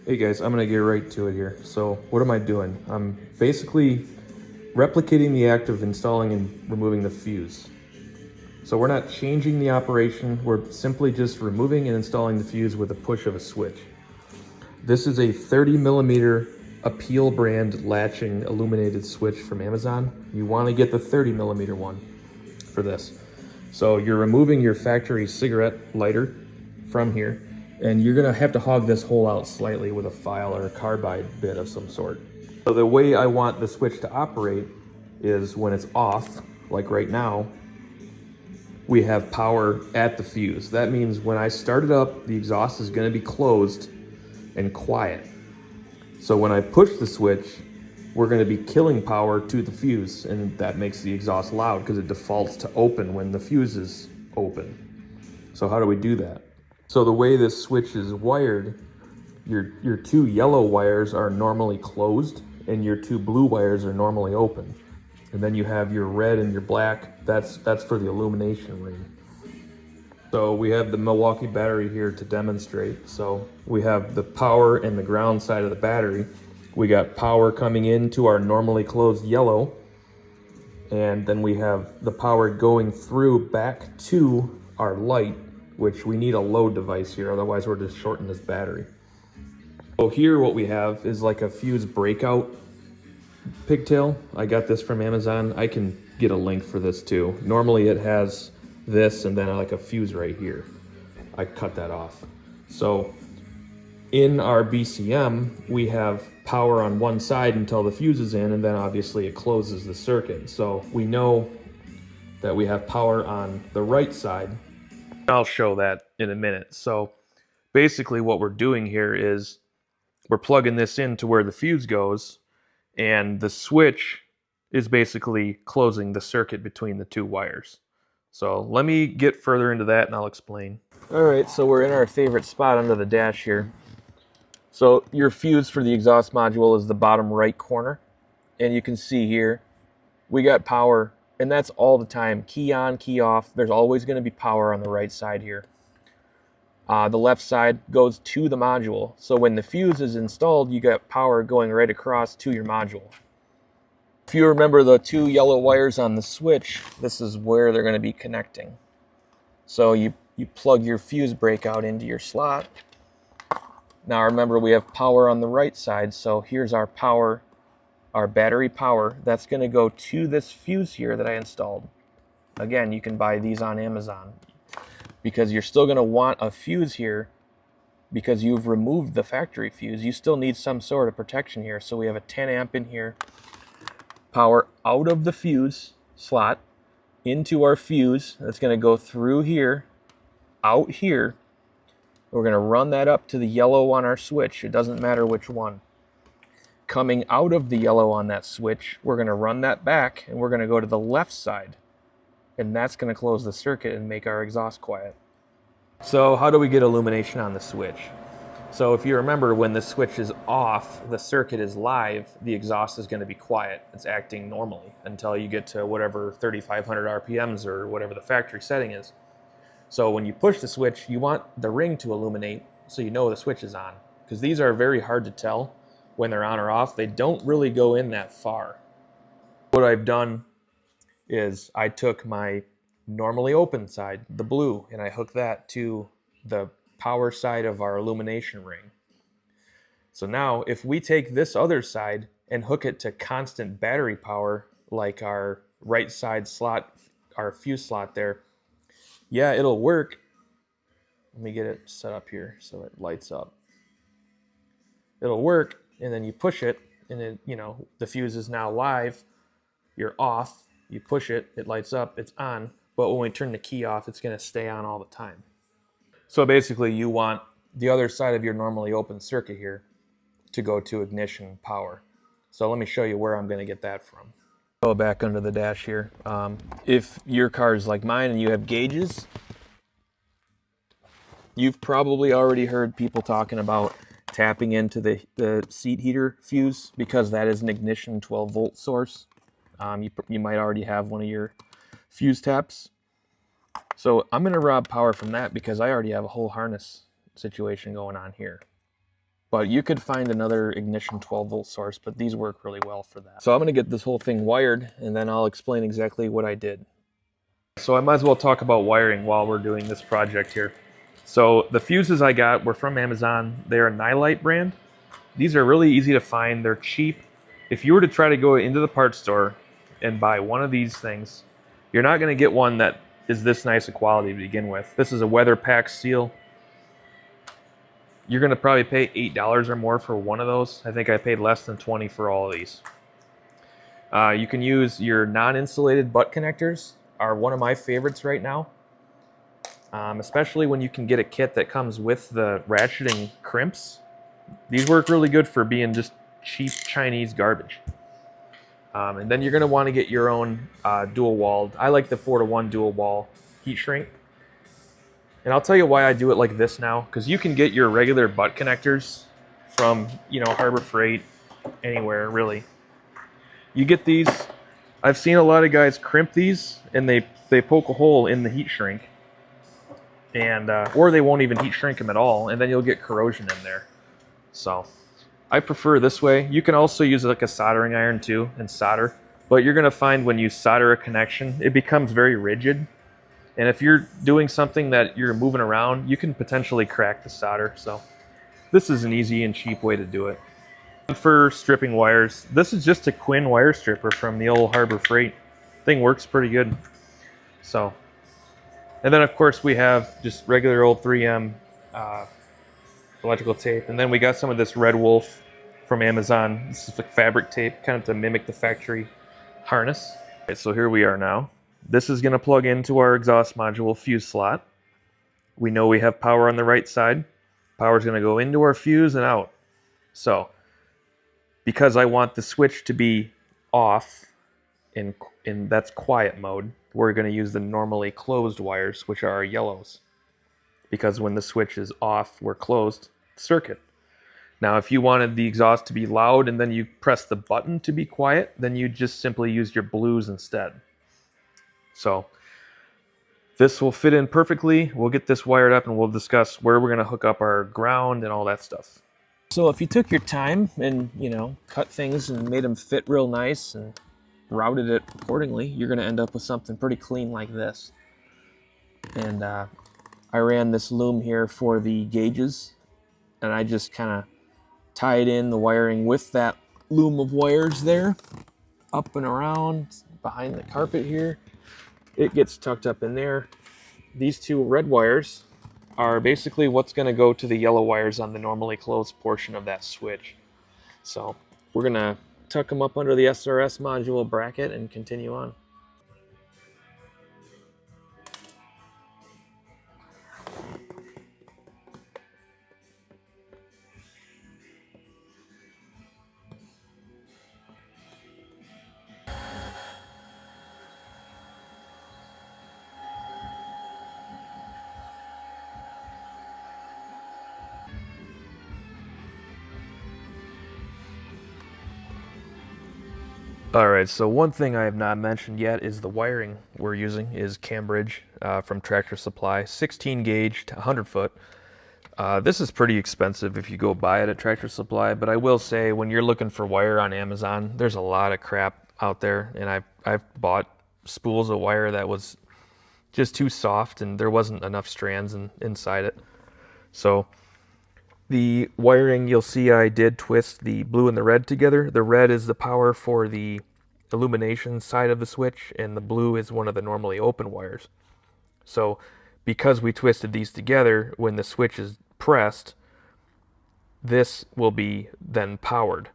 Hey guys, I'm gonna get right to it here. So what am I doing? I'm basically replicating the act of installing and removing the fuse. So we're not changing the operation, we're simply just removing and installing the fuse with a push of a switch. This is a 30mm Apiele brand latching illuminated switch from Amazon. You want to get the 30mm one for this. So you're removing your factory cigarette lighter from here, and you're gonna have to hog this hole out slightly with a file or a carbide bit of some sort. So the way I want the switch to operate is when it's off, like right now, we have power at the fuse. That means when I start it up, the exhaust is gonna be closed and quiet. So when I push the switch, we're gonna be killing power to the fuse, and that makes the exhaust loud because it defaults to open when the fuse is open. So how do we do that? So the way this switch is wired, your two yellow wires are normally closed and your two blue wires are normally open. And then you have your red and your black, that's for the illumination ring. So we have the Milwaukee battery here to demonstrate. So we have the power and the ground side of the battery. We got power coming into our normally closed yellow, and then we have the power going through back to our light, which we need a load device here, otherwise we're just shorting this battery. So here what we have is like a fuse breakout pigtail. I got this from Amazon. I can get a link for this too. Normally it has this and then like a fuse right here. I cut that off. So in our BCM, we have power on one side until the fuse is in, and then obviously it closes the circuit. So we know that we have power on the right side. I'll show that in a minute. So basically what we're doing here is we're plugging this into where the fuse goes, and the switch is basically closing the circuit between the two wires. So let me get further into that and I'll explain. All right, so we're in our favorite spot under the dash here. So your fuse for the exhaust module is the bottom right corner. And you can see here, we got power, and that's all the time. Key on, key off. There's always gonna be power on the right side here. The left side goes to the module. So when the fuse is installed, you got power going right across to your module. If you remember the two yellow wires on the switch, this is where they're going to be connecting. So you plug your fuse breakout into your slot. Now remember, we have power on the right side, so here's our power, our battery power. That's going to go to this fuse here that I installed. Again, you can buy these on Amazon because you're still going to want a fuse here because you've removed the factory fuse. You still need some sort of protection here. So we have a 10 amp in here. Power out of the fuse slot into our fuse. That's going to go through here, out here. We're going to run that up to the yellow on our switch. It doesn't matter which one. Coming out of the yellow on that switch, we're going to run that back, and we're going to go to the left side. And that's going to close the circuit and make our exhaust quiet. So how do we get illumination on the switch? So if you remember, when the switch is off, the circuit is live, the exhaust is going to be quiet. It's acting normally until you get to whatever 3,500 RPMs or whatever the factory setting is. So when you push the switch, you want the ring to illuminate so you know the switch is on. Because these are very hard to tell when they're on or off. They don't really go in that far. What I've done is I took my normally open side, the blue, and I hooked that to the power side of our illumination ring. So now if we take this other side and hook it to constant battery power, like our right side slot, our fuse slot there, yeah, it'll work. Let me get it set up here so it lights up. It'll work, and then you push it, and it, you know, the fuse is now live. You're off, you push it, it lights up, it's on. But when we turn the key off, it's going to stay on all the time. So basically you want the other side of your normally open circuit here to go to ignition power. So let me show you where I'm going to get that from. Go back under the dash here. If your car is like mine and you have gauges, you've probably already heard people talking about tapping into the seat heater fuse because that is an ignition 12-volt source. You might already have one of your fuse taps. So I'm going to rob power from that because I already have a whole harness situation going on here. But you could find another ignition 12-volt source, but these work really well for that. So I'm going to get this whole thing wired, and then I'll explain exactly what I did. So I might as well talk about wiring while we're doing this project here. So the fuses I got were from Amazon. They're a Nilight brand. These are really easy to find. They're cheap. If you were to try to go into the parts store and buy one of these things, you're not going to get one that is this nice a quality to begin with. This is a weather pack seal. You're going to probably pay $8 or more for one of those. I think I paid less than $20 for all of these. You can use your non-insulated butt connectors, are one of my favorites right now. Especially when you can get a kit that comes with the ratcheting crimps. These work really good for being just cheap Chinese garbage. And then you're going to want to get your own dual-walled. I like the 4-to-1 dual-wall heat shrink. And I'll tell you why I do it like this now, because you can get your regular butt connectors from, you know, Harbor Freight, anywhere really. You get these. I've seen a lot of guys crimp these, and they poke a hole in the heat shrink, and or they won't even heat shrink them at all, and then you'll get corrosion in there. So I prefer this way. You can also use like a soldering iron too and solder, but you're going to find when you solder a connection, it becomes very rigid. And if you're doing something that you're moving around, you can potentially crack the solder. So this is an easy and cheap way to do it. For stripping wires, this is just a Quinn wire stripper from the old Harbor Freight. Thing works pretty good. So, and then of course we have just regular old 3M electrical tape. And then we got some of this Red Wolf from Amazon. This is like fabric tape, kind of to mimic the factory harness. Okay, so here we are now. This is going to plug into our exhaust module fuse slot. We know we have power on the right side. Power is going to go into our fuse and out. So, because I want the switch to be off, in that's quiet mode, we're going to use the normally closed wires, which are our yellows. Because when the switch is off, we're closed circuit. Now, if you wanted the exhaust to be loud and then you press the button to be quiet, then you just simply use your blues instead. So this will fit in perfectly. We'll get this wired up and we'll discuss where we're going to hook up our ground and all that stuff. So if you took your time and, you know, cut things and made them fit real nice and routed it accordingly, you're going to end up with something pretty clean like this. And I ran this loom here for the gauges, and I just kind of tied in the wiring with that loom of wires there, up and around behind the carpet here. It gets tucked up in there. These two red wires are basically what's going to go to the yellow wires on the normally closed portion of that switch. So we're going to tuck them up under the SRS module bracket and continue on. Alright, so one thing I have not mentioned yet is the wiring we're using is Cambridge from Tractor Supply, 16 gauge to 100 foot. This is pretty expensive if you go buy it at Tractor Supply, but I will say when you're looking for wire on Amazon, there's a lot of crap out there, and I've bought spools of wire that was just too soft and there wasn't enough strands inside it. So the wiring, you'll see I did twist the blue and the red together. The red is the power for the illumination side of the switch, and the blue is one of the normally open wires. So because we twisted these together, when the switch is pressed, this will be then powered.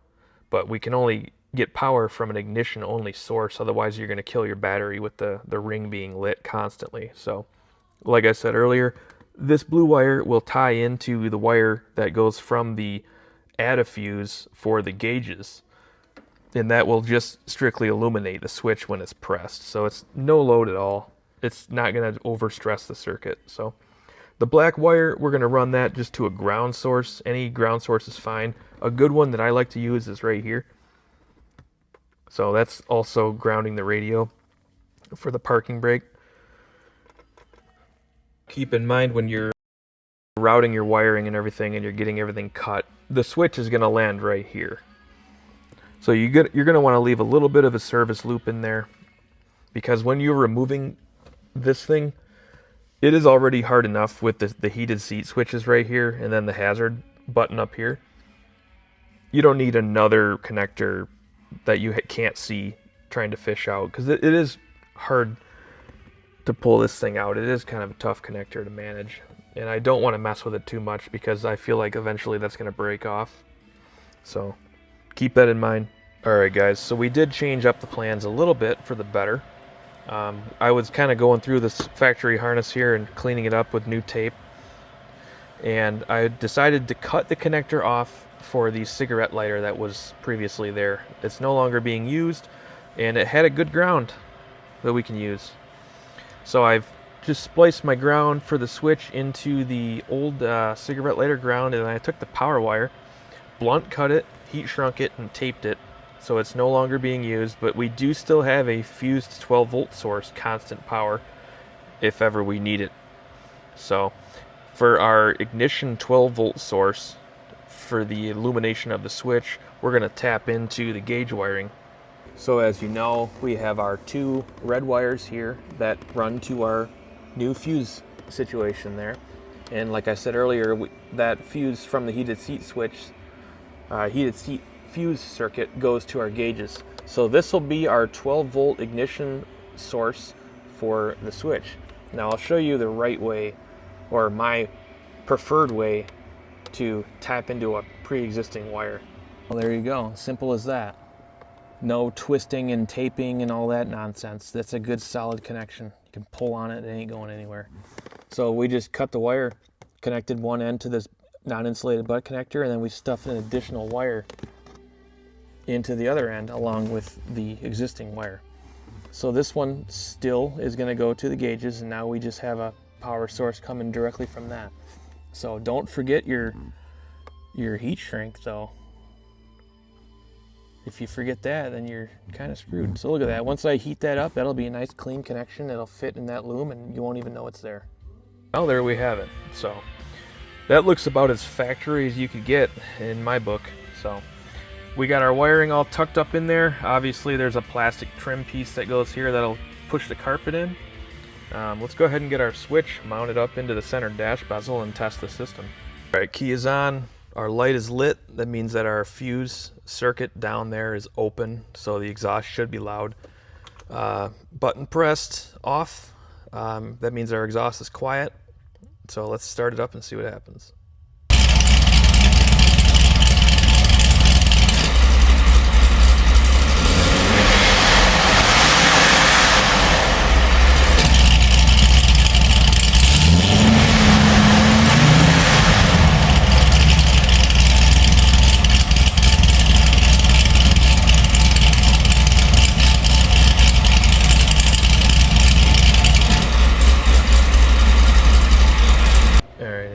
But we can only get power from an ignition only source, otherwise you're going to kill your battery with the ring being lit constantly. So like I said earlier, this blue wire will tie into the wire that goes from the add fuse for the gauges, and that will just strictly illuminate the switch when it's pressed. So it's no load at all. It's not going to overstress the circuit. So the black wire, we're going to run that just to a ground source. Any ground source is fine. A good one that I like to use is right here. So that's also grounding the radio for the parking brake. Keep in mind when you're routing your wiring and everything, and you're getting everything cut, the switch is going to land right here. So you're going to want to leave a little bit of a service loop in there, because when you're removing this thing, it is already hard enough with the heated seat switches right here and then the hazard button up here. You don't need another connector that you can't see trying to fish out, because it is hard to pull this thing out. It is kind of a tough connector to manage, and I don't want to mess with it too much because I feel like eventually that's going to break off. So keep that in mind. Alright guys, so we did change up the plans a little bit for the better. I was kind of going through this factory harness here and cleaning it up with new tape, and I decided to cut the connector off for the cigarette lighter that was previously there. It's no longer being used, and it had a good ground that we can use. So I've just spliced my ground for the switch into the old cigarette lighter ground, and I took the power wire, blunt cut it, heat shrunk it, and taped it. So it's no longer being used, but we do still have a fused 12 volt source, constant power, if ever we need it. So for our ignition 12 volt source, for the illumination of the switch, we're going to tap into the gauge wiring. So as you know, we have our two red wires here that run to our new fuse situation there. And like I said earlier, that fuse from the heated seat switch, heated seat fuse circuit goes to our gauges. So this will be our 12 volt ignition source for the switch. Now I'll show you the right way, or my preferred way, to tap into a pre-existing wire. Well, there you go, simple as that. No twisting and taping and all that nonsense. That's a good solid connection. You can pull on it, it ain't going anywhere. So we just cut the wire, connected one end to this non-insulated butt connector, and then we stuffed an additional wire into the other end along with the existing wire. So this one still is going to go to the gauges, and now we just have a power source coming directly from that. So don't forget your heat shrink though. If you forget that, then you're kind of screwed. So look at that. Once I heat that up, that'll be a nice clean connection. It'll fit in that loom and you won't even know it's there. Well, there we have it. So that looks about as factory as you could get in my book. So we got our wiring all tucked up in there. Obviously there's a plastic trim piece that goes here that'll push the carpet in. Let's go ahead and get our switch mounted up into the center dash bezel and test the system. Alright, key is on. Our light is lit. That means that our fuse circuit down there is open, so the exhaust should be loud. Button pressed off. That means our exhaust is quiet. So let's start it up and see what happens.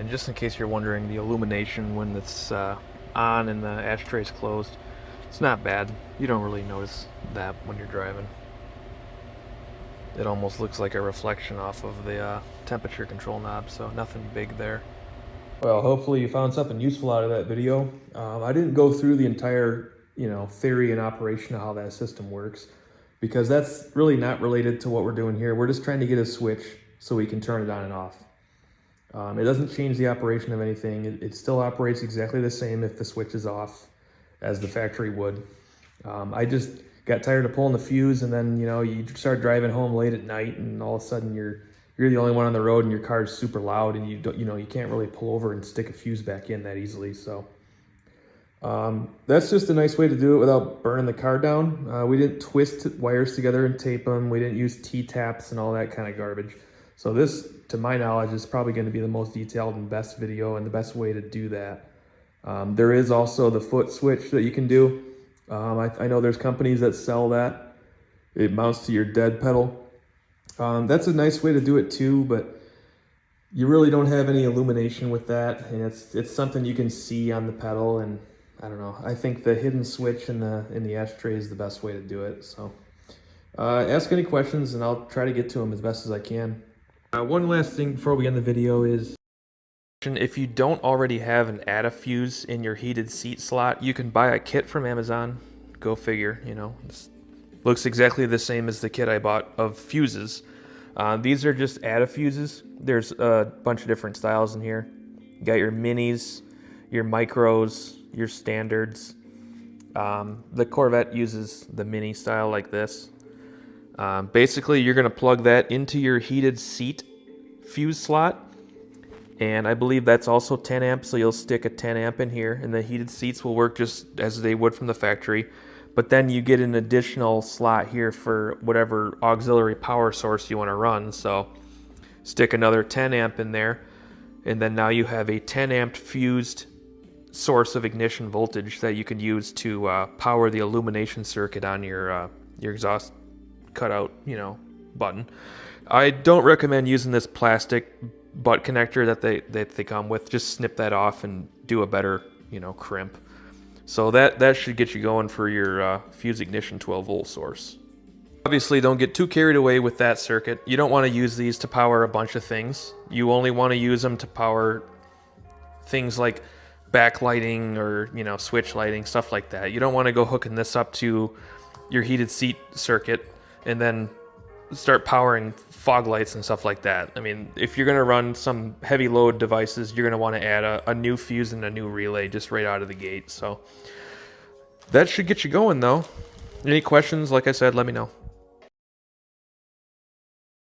Just in case you're wondering, the illumination when it's on and the ashtray is closed, it's not bad. You don't really notice that when you're driving. It almost looks like a reflection off of the temperature control knob, so nothing big there. Well, hopefully you found something useful out of that video. I didn't go through the entire, theory and operation of how that system works, because that's really not related to what we're doing here. We're just trying to get a switch so we can turn it on and off. It doesn't change the operation of anything. It still operates exactly the same if the switch is off as the factory would. I just got tired of pulling the fuse, and then you start driving home late at night, and all of a sudden you're the only one on the road, and your car's super loud, and you can't really pull over and stick a fuse back in that easily. So that's just a nice way to do it without burning the car down. We didn't twist wires together and tape them. We didn't use T-taps and all that kind of garbage. So this, to my knowledge, is probably going to be the most detailed and best video and the best way to do that. There is also the foot switch that you can do. I know there's companies that sell that. It mounts to your dead pedal. That's a nice way to do it too, but you really don't have any illumination with that, and it's something you can see on the pedal. And I don't know, I think the hidden switch in the ashtray is the best way to do it. So ask any questions and I'll try to get to them as best as I can. One last thing before we end the video is If you don't already have an add a fuse in your heated seat slot, you can buy a kit from Amazon. Go figure, you know. This looks exactly the same as the kit I bought of fuses. These are just add a fuses. There's a bunch of different styles in here. You got your minis, your micros, your standards. The Corvette uses the mini style like this. Basically, you're going to plug that into your heated seat fuse slot. And I believe that's also 10 amps, so you'll stick a 10 amp in here, and the heated seats will work just as they would from the factory. But then you get an additional slot here for whatever auxiliary power source you want to run. So stick another 10 amp in there, and then now you have a 10 amp fused source of ignition voltage that you can use to power the illumination circuit on your exhaust cutout, you know, button. I don't recommend using this plastic butt connector that they come with. Just snip that off and do a better, you know, crimp. So that should get you going for your fuse ignition 12 volt source. Obviously, don't get too carried away with that circuit. You don't want to use these to power a bunch of things. You only want to use them to power things like backlighting or, you know, switch lighting, stuff like that. You don't want to go hooking this up to your heated seat circuit and then start powering fog lights and stuff like that. I mean, if you're going to run some heavy load devices, you're going to want to add a new fuse and a new relay just right out of the gate. So that should get you going though. Any questions, like I said, let me know.